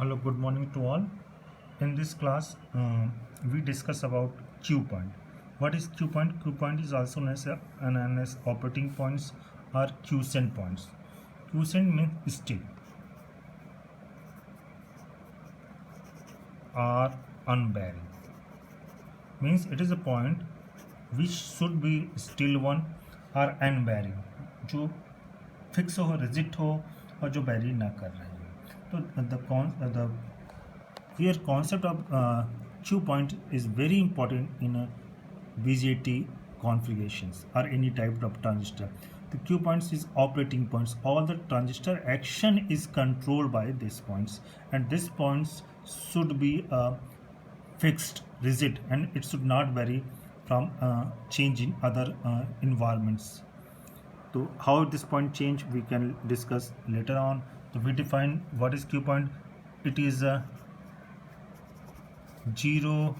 Hello, good morning to all. In this class, we discuss about Q point. What is Q point? Q point is also known as operating points or quiescent points. Quiescent means still or unvarying. Means it is a point which should be still one or unvarying, जो fix हो, rigid हो और जो very ना कर रही हो. तो the here concept of Q point is very important in BJT configurations or any type of transistor. The Q points is operating points. All the transistor action is controlled by these points, and these points should be fixed, rigid, and it should not vary from change in other environments. So how this point change we can discuss later on. So we define what is Q point. It is a zero.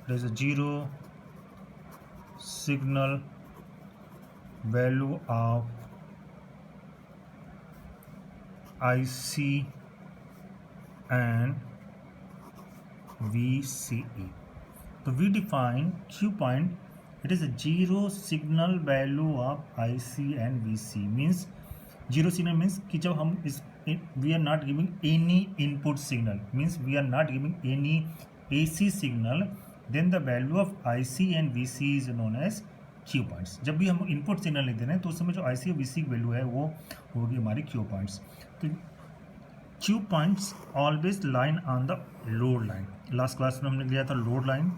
There is a zero signal value of IC and VCE. So we define Q point. It is a zero signal value of IC and VC. Means zero signal means कि जब हम इस we are not giving any input signal, means we are not giving any AC signal, then the value of IC and VC is known as Q points. जब भी हम input signal नहीं दे रहे हैं तो उस समय जो IC और VC की वैल्यू है वो होगी हमारी Q points. तो Q points always line on the load line. Last class में हमने लिया था load line.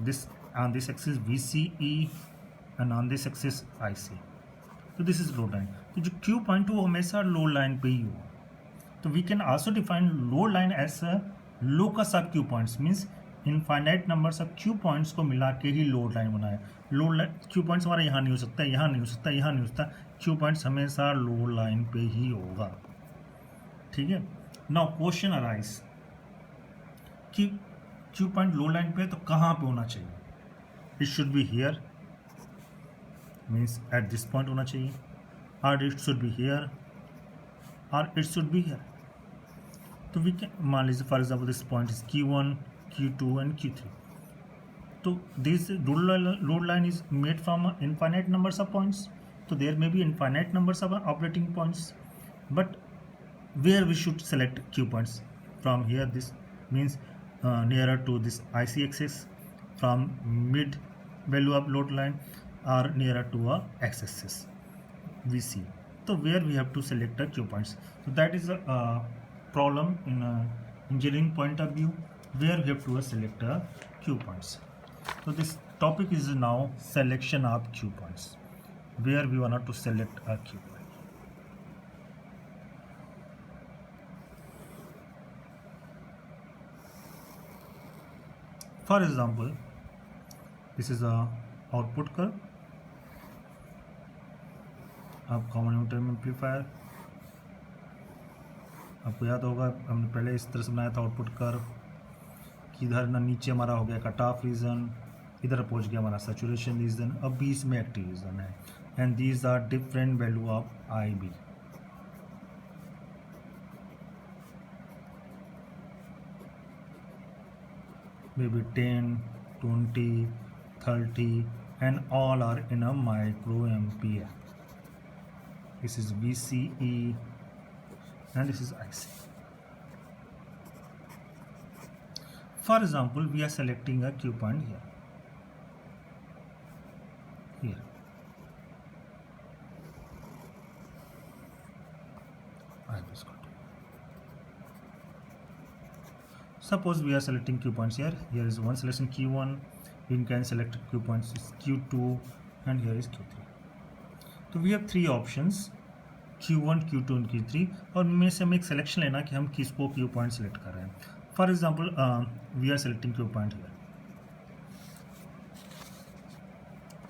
This on this axis VCE and on this axis IC. तो दिस इज लोड लाइन. तो जो Q पॉइंट वो हमेशा लोड लाइन पे ही हो. तो we can also define load line as locus of Q points. Means infinite numbers of Q points को मिला के ही लोड लाइन बनाए. लोड लाइन Q पॉइंट्स हमारा यहाँ नहीं हो सकता, यहाँ नहीं हो सकता, यहाँ नहीं हो सकता. Q पॉइंट्स हमेशा लोड लाइन पे ही होगा. ठीक है. नाउ क्वेश्चन अराइज कि Q पॉइंट लोड लाइन पे है तो कहाँ पे होना चाहिए. It should be here, means at this point होना चाहिए, or it should be here, or it should be here. तो we can मान लीजिए for example this point is Q1, Q2 and Q3. तो this load line is made from infinite numbers of points. So there may be infinite numbers of operating points, but where we should select Q points from here. This means nearer to this IC axis, from mid value of load line, or nearer to a x-axis VC. So where we have to select the Q points. So that is a problem in engineering point of view, where we have to select Q points. So this topic is now selection of Q points, where we want to select a Q point. For example, this is a output curve. अब common emitter amplifier आपको याद होगा हमने पहले इस तरह से बनाया था आउटपुट कर्व कि इधर ना नीचे हमारा हो गया कट ऑफ रीजन, इधर पहुंच गया हमारा सैचुरेशन रीजन, अब बीच में एक्टिव रीजन है. And these are different value of IB. maybe 10, 20, 30 and all are in a microampere. This is VCE and this is IC. For example, we are selecting a Q point here. I just got it. Suppose we are selecting Q points here. Here is one selection Q1. We can select Q points is Q2 and here is Q3. तो we have three options Q1, Q2 और Q3, और उनमें से हमें एक selection लेना कि हम किसको Q पॉइंट सेलेक्ट कर रहे हैं. For example we are selecting Q point here.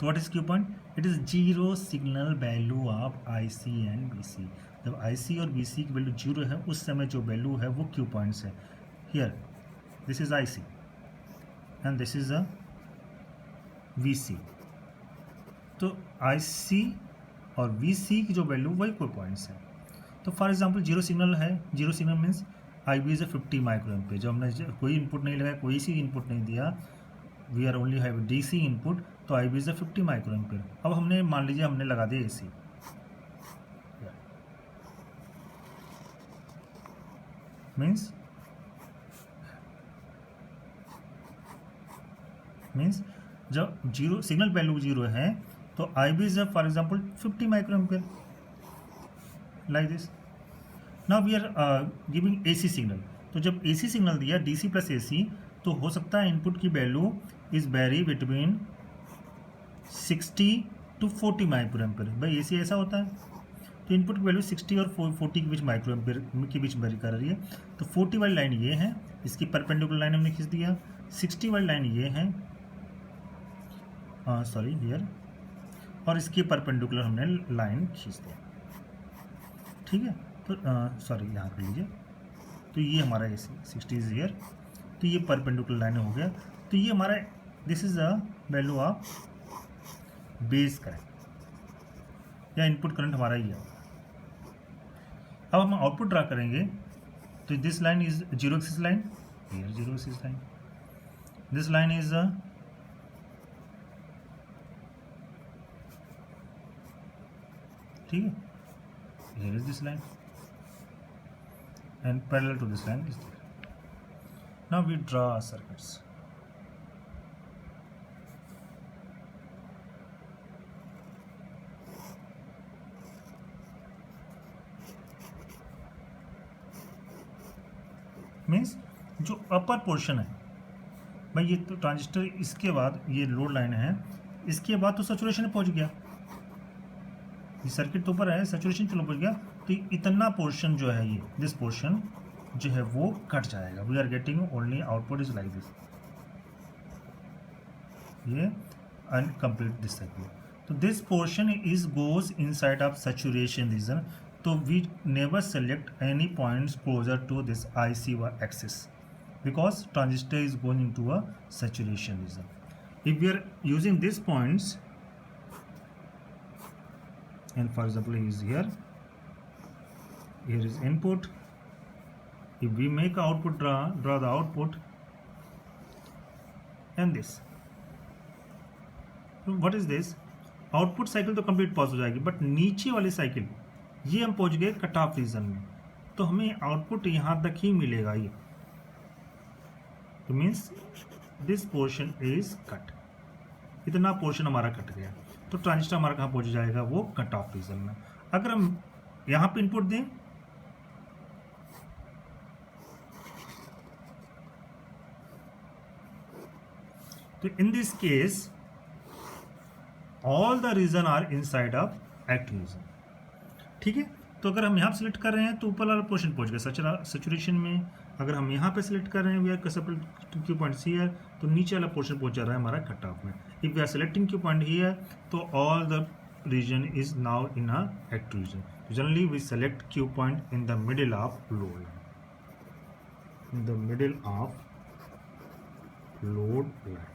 तो what is Q point? It is zero signal value of IC and VC. जब IC और VC की वैल्यू जीरो है उस समय जो वैल्यू है वो Q पॉइंट्स है. Here this is IC and this is a VC. तो IC और VC की जो वैल्यू वही कोई पॉइंट्स है. तो फॉर एग्जांपल जीरो सिग्नल है, zero signal means I B is 50 micro ampere. जब हमने कोई इनपुट नहीं लगाया, कोई सी इनपुट नहीं दिया, we are only have D C input, तो I B is 50 micro ampere. अब हमने मान लीजिए हमने लगा दिया ए सी, मीन्स जब जीरो सिग्नल वैल्यू जीरो है तो I B is for example 50 micro ampere, like this. Now we are giving A C signal, तो जब ए सी सिग्नल दिया D C plus A C, तो हो सकता है इनपुट की value is very between 60 to 40 micro ampere. भाई ए सी ऐसा होता है, तो इनपुट की वैल्यू 60 और 40 के बीच माइक्रो एम्पियर के बीच वेरी कर रही है। तो 40 वाली लाइन ये है, इसकी परपेंडिकुलर लाइन हमने खींच दिया, 60 वाली लाइन ये है, सॉरी हियर, और इसकी परपेंडिकुलर हमने लाइन खींच दिया, ठीक है। तो सॉरी यहाँ कर लीजिए, तो ये हमारा ए सी 60 इज हियर, तो ये परपेंडिकुलर लाइन हो गया। तो ये हमारा this is the value of base current या इनपुट करंट हमारा ये है। अब हम आउटपुट ड्रा करेंगे, तो this line is zero axis line, here zero axis line, this line is ठीक है, here is this line and parallel to this line is there. Now we draw circuits. Means जो upper portion है भाई, ये तो transistor, इसके बाद ये लोड लाइन है, इसके बाद तो सैचुरेशन में पहुंच गया, ये सर्किट तो ऊपर है, सैचुरेशन चलो पहुंच गया, तो इतना पोर्शन जो है, ये दिस पोर्शन जो है वो कट जाएगा। We are getting only output is like this, ये एंड कंप्लीट दिस सर्किट। तो this portion is goes inside of saturation region, तो we never select any points closer to this I C axis because transistor is going into a saturation region. If we are using this points and for example is here is input, if we make output draw the output and this, so what is this output cycle तो complete pause हो जाएगी, but नीचे वाली cycle ये हम पहुंच गए cut off reason में, तो हमें आउटपुट यहां तक ही मिलेगा ये, तो means this portion is cut, इतना पोर्शन हमारा कट गया, तो ट्रांजिस्टर हमारा कहाँ पहुंच जाएगा, वो कट ऑफ रीजन में। अगर हम यहां पे इनपुट दें, तो in this case all the region are inside of active region, ठीक है। तो अगर हम यहाँ सेलेक्ट कर रहे हैं तो ऊपर वाला पोर्शन पहुंच गया सैचुरेशन में, अगर हम यहाँ पे सेलेक्ट कर रहे हैं we are Q point here, तो नीचे वाला पोर्शन पहुंच जा रहा है हमारा कट ऑफ में। If we are selecting Q point here, तो all the region is now in a active region. Generally we select Q point in the middle of load line, in the middle of load line.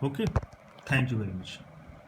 Okay, thank you very much.